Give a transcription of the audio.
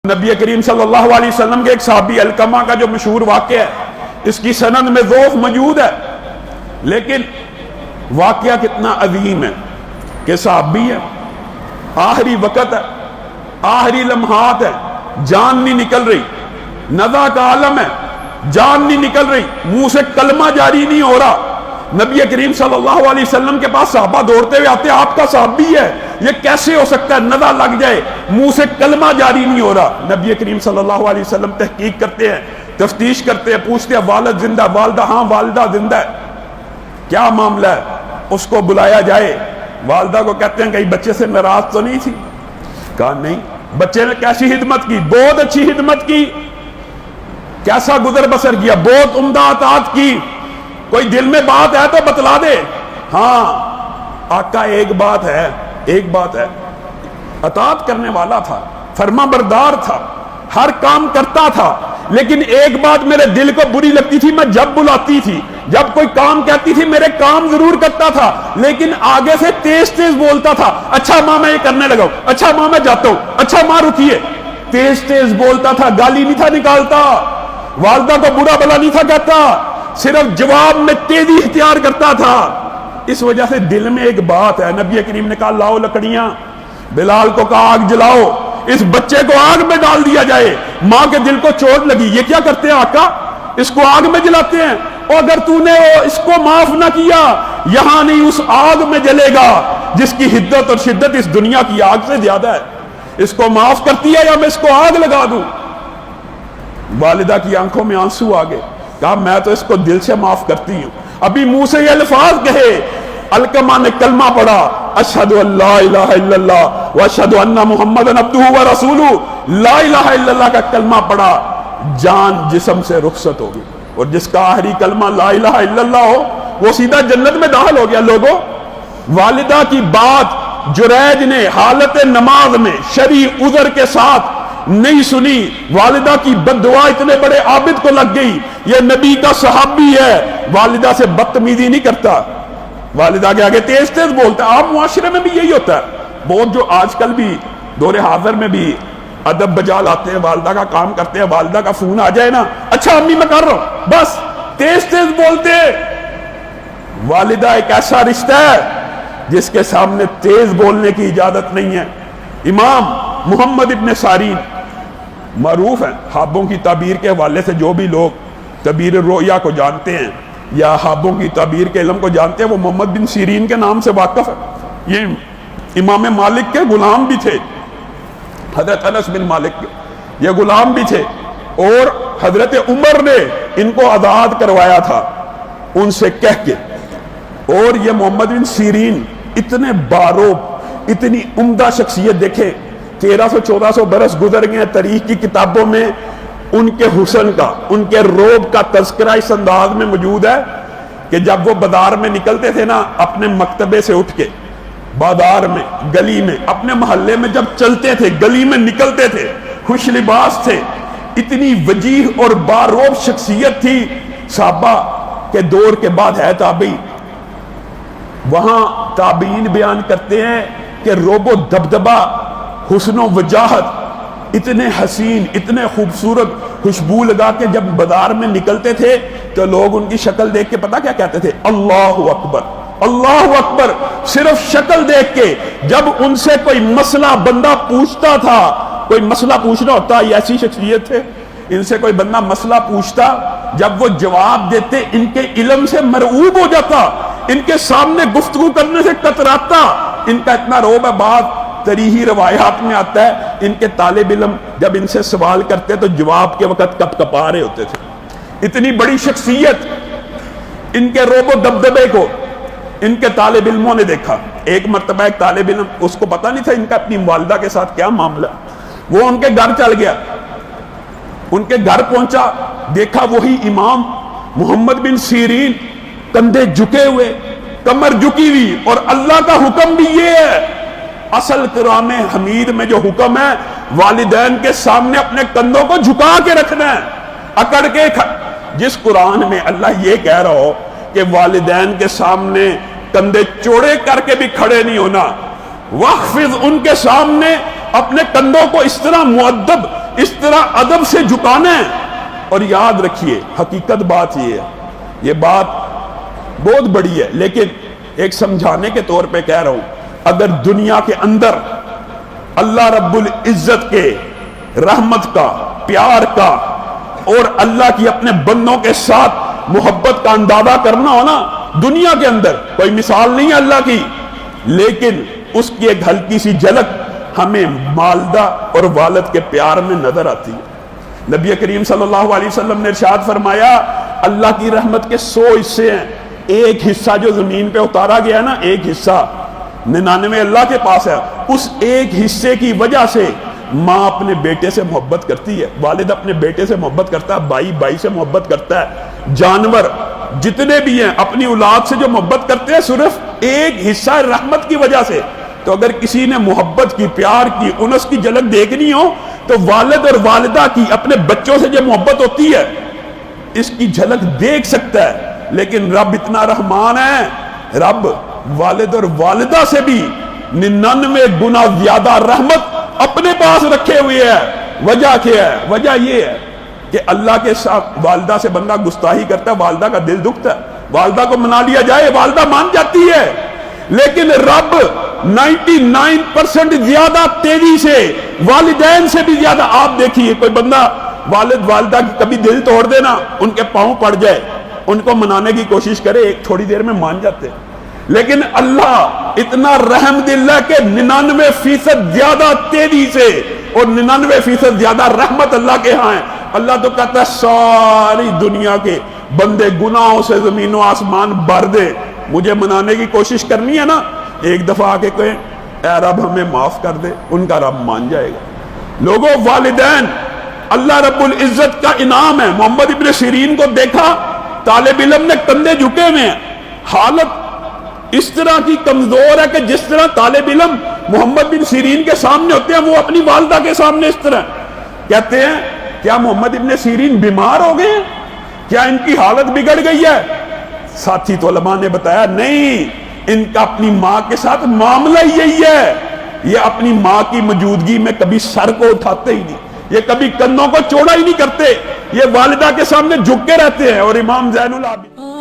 نبی کریم صلی اللہ علیہ وسلم کے ایک صحابی علقمہ کا جو مشہور واقعہ ہے، اس کی سند میں ضعف موجود ہے، لیکن واقعہ کتنا عظیم ہے کہ صحابی ہے، آخری وقت ہے، آخری لمحات ہے، جان نہیں نکل رہی، نزع کا عالم ہے، جان نہیں نکل رہی، منہ سے کلمہ جاری نہیں ہو رہا۔ نبی کریم صلی اللہ علیہ وسلم کے پاس صحابہ دوڑتے ہوئے آتے ہیں، آپ کا صحابی ہے، یہ کیسے ہو سکتا ہے نزع لگ جائے، منہ سے کلمہ جاری نہیں ہو رہا۔ نبی کریم صلی اللہ علیہ وسلم تحقیق کرتے ہیں، تفتیش کرتے ہیں، پوچھتے ہیں والد زندہ؟ والدہ ہاں والدہ زندہ ہے۔ کیا معاملہ ہے؟ اس کو بلایا جائے۔ والدہ کو کہتے ہیں کہیں بچے سے ناراض تو نہیں تھی؟ کہا نہیں، بچے نے کیسی خدمت کی؟ بہت اچھی خدمت کی۔ کیسا گزر بسر کیا؟ بہت عمدہ اطاعت کی۔ کوئی دل میں بات ہے تو بتلا دے۔ ہاں آقا ایک بات ہے، ایک بات ہے، اطاعت کرنے والا تھا، فرما بردار تھا، ہر کام کرتا تھا، لیکن ایک بات میرے دل کو بری لگتی تھی، میں جب بلاتی تھی، جب کوئی کام کہتی تھی، میرے کام ضرور کرتا تھا، لیکن آگے سے تیز تیز بولتا تھا۔ اچھا ماں میں یہ کرنے لگا ہوں، اچھا ماں میں جاتا ہوں، اچھا ماں رکیے۔ تیز تیز بولتا تھا، گالی نہیں تھا نکالتا، والدہ کو برا بلا نہیں تھا کہتا، صرف جواب میں تیزی اختیار کرتا تھا۔ اس وجہ سے دل میں ایک بات ہے۔ نبی کریم نے کہا لاؤ لکڑیاں، بلال کو کہا آگ جلاؤ، اس بچے کو آگ میں ڈال دیا جائے۔ ماں کے دل کو چوٹ لگی، یہ کیا کرتے ہیں آقا؟ اس کو آگ میں جلاتے ہیں، اور اگر تو نے اس کو معاف نہ کیا، یہاں نہیں اس آگ میں جلے گا جس کی حدت اور شدت اس دنیا کی آگ سے زیادہ ہے۔ اس کو معاف کرتی ہے یا میں اس کو آگ لگا دوں؟ والدہ کی آنکھوں میں آنسو آ گئے، کہا میں تو اس کو دل سے معاف کرتی ہوں۔ ابھی منہ سے یہ الفاظ کہے، علقمہ نے کلمہ پڑھا، اشہد ان لا الہ الا اللہ واشہد ان محمد عبدہ ورسولہ، لا الہ الا اللہ کا کلمہ پڑھا، جان جسم سے رخصت ہو گئی۔ اور جس کا آخری کلمہ لا الہ الا اللہ ہو وہ سیدھا جنت میں داخل ہو گیا۔ لوگوں، والدہ کی بات جریج نے حالت نماز میں شرعی عذر کے ساتھ نہیں سنی، والدہ کی بد دعا اتنے بڑے عابد کو لگ گئی، یہ نبی کا صحابی ہے، والدہ سے بدتمیزی نہیں کرتا، والدہ کے آگے تیز تیز بولتا ہے۔ عام معاشرے میں بھی یہی ہوتا ہے، بہت جو آج کل بھی دور حاضر میں بھی ادب بجا لاتے ہیں، والدہ کا کام کرتے ہیں، والدہ کا فون آ جائے نا، اچھا امی میں کر رہا ہوں، بس تیز تیز بولتے ہیں۔ والدہ ایک ایسا رشتہ ہے جس کے سامنے تیز بولنے کی اجازت نہیں ہے۔ امام محمد ابن سیرین معروف ہیں خوابوں کی تعبیر کے حوالے سے، جو بھی لوگ تعبیر رؤیا کو جانتے ہیں یا خوابوں کی تعبیر کے علم کو جانتے ہیں وہ محمد بن سیرین کے نام سے واقف ہے۔ یہ امام مالک کے غلام بھی تھے، حضرت انس بن مالک کے یہ غلام بھی تھے، اور حضرت عمر نے ان کو آزاد کروایا تھا ان سے کہہ کے۔ اور یہ محمد بن سیرین اتنے باروب، اتنی عمدہ شخصیت، دیکھیں 1300-1400 برس گزر گئے ہیں، تاریخ کی کتابوں میں ان کے حسن کا، ان کے روب کا تذکرہ اس انداز میں موجود ہے کہ جب وہ بازار میں نکلتے تھے نا، اپنے مکتبے سے اٹھ کے بازار میں، گلی میں، اپنے محلے میں جب چلتے تھے، گلی میں نکلتے تھے، خوش لباس تھے، اتنی وجیح اور باروب شخصیت تھی۔ صحابہ کے دور کے بعد ہے تابعی، وہاں تابعین بیان کرتے ہیں کہ روب و دبدبہ، حسن و وجاہت، اتنے حسین، اتنے خوبصورت، خوشبو لگا کے جب بازار میں نکلتے تھے تو لوگ ان کی شکل دیکھ کے پتہ کیا کہتے تھے؟ اللہ اکبر، اللہ اکبر۔ صرف شکل دیکھ کے جب ان سے کوئی مسئلہ بندہ پوچھتا تھا، کوئی مسئلہ پوچھنا ہوتا، یہ ایسی شخصیت تھے، ان سے کوئی بندہ مسئلہ پوچھتا، جب وہ جواب دیتے ان کے علم سے مرعوب ہو جاتا، ان کے سامنے گفتگو کرنے سے کتراتا۔ ان کا اتنا روب ہے، بات تاریخی روایات میں آتا ہے ان کے طالب علم جب ان سے سوال کرتے تو جواب کے وقت کپ کپا رہے ہوتے تھے۔ اتنی بڑی شخصیت، ان کے روب و دبدبے کو ان کے طالب علموں نے دیکھا۔ ایک مرتبہ ایک طالب علم، اس کو پتہ نہیں تھا ان کا اپنی والدہ کے ساتھ کیا معاملہ، وہ ان کے گھر چل گیا، ان کے گھر پہنچا، دیکھا وہی امام محمد بن سیرین، کندھے جھکے ہوئے، کمر جھکی ہوئی، اور اللہ کا حکم بھی یہ ہے، اصل قرآن حمید میں جو حکم ہے والدین کے سامنے اپنے کندھوں کو جھکا کے رکھنا ہے، اکڑ کے۔ جس قرآن میں اللہ یہ کہہ رہا ہو کہ والدین کے سامنے کندھے چوڑے کر کے بھی کھڑے نہیں ہونا، واخفض، ان کے سامنے اپنے کندھوں کو اس طرح مؤدب اس طرح ادب سے جھکانا ہے. اور یاد رکھیے حقیقت بات یہ ہے، یہ بات بہت بڑی ہے لیکن ایک سمجھانے کے طور پہ کہہ رہا ہوں، اگر دنیا کے اندر اللہ رب العزت کے رحمت کا، پیار کا اور اللہ کی اپنے بندوں کے ساتھ محبت کا اندازہ کرنا ہو نا، دنیا کے اندر کوئی مثال نہیں ہے اللہ کی، لیکن اس کی ایک ہلکی سی جھلک ہمیں والدہ اور والد کے پیار میں نظر آتی ہے. نبی کریم صلی اللہ علیہ وسلم نے ارشاد فرمایا اللہ کی رحمت کے 100 حصے ہیں، ایک حصہ جو زمین پہ اتارا گیا نا، ایک حصہ 99 اللہ کے پاس ہے، اس ایک حصے کی وجہ سے ماں اپنے بیٹے سے محبت کرتی ہے، والد اپنے بیٹے سے محبت کرتا ہے، بھائی بھائی سے محبت کرتا ہے، جانور جتنے بھی ہیں اپنی اولاد سے جو محبت کرتے ہیں صرف ایک حصہ رحمت کی وجہ سے. تو اگر کسی نے محبت کی، پیار کی، انس کی جھلک دیکھنی ہو تو والد اور والدہ کی اپنے بچوں سے جو محبت ہوتی ہے اس کی جھلک دیکھ سکتا ہے. لیکن رب اتنا رحمان ہے، رب والد اور والدہ سے بھی 99 گنا زیادہ رحمت اپنے پاس رکھے ہوئے ہے. وجہ کیا ہے؟ وجہ یہ ہے کہ اللہ کے ساتھ والدہ سے بندہ گستاخی کرتا ہے، والدہ کا دل دکھتا ہے، والدہ کو منا لیا جائے والدہ مان جاتی ہے، لیکن رب 99% زیادہ تیزی سے والدین سے بھی زیادہ. آپ دیکھیے کوئی بندہ والد والدہ کی کبھی دل توڑ دینا، ان کے پاؤں پڑ جائے، ان کو منانے کی کوشش کرے، ایک تھوڑی دیر میں مان جاتے، لیکن اللہ اتنا رحم دل ہے کہ 99% زیادہ تیزی سے اور 99% زیادہ رحمت اللہ کے ہاں ہے. اللہ تو کہتا ہے ساری دنیا کے بندے گناہوں سے زمین و آسمان بھر دے، مجھے منانے کی کوشش کرنی ہے نا، ایک دفعہ آ کے کہیں اے رب ہمیں معاف کر دے، ان کا رب مان جائے گا. لوگوں والدین اللہ رب العزت کا انعام ہے. محمد ابن سیرین کو دیکھا طالب علم نے کندھے جھکے ہوئے ہیں، حالت اس طرح کی کمزور ہے کہ جس طرح طالب علم محمد بن سیرین کے سامنے ہوتے ہیں وہ اپنی والدہ کے سامنے اس طرح کہتے ہیں کیا محمد ابن سیرین بیمار ہو گئے ہیں؟ کیا ان کی حالت بگڑ گئی ہے؟ ساتھی تو علماء نے بتایا نہیں، ان کا اپنی ماں کے ساتھ معاملہ یہی ہے، یہ اپنی ماں کی موجودگی میں کبھی سر کو اٹھاتے ہی نہیں، یہ کبھی کندھوں کو چوڑا ہی نہیں کرتے، یہ والدہ کے سامنے جھک کے رہتے ہیں. اور امام زین العابدین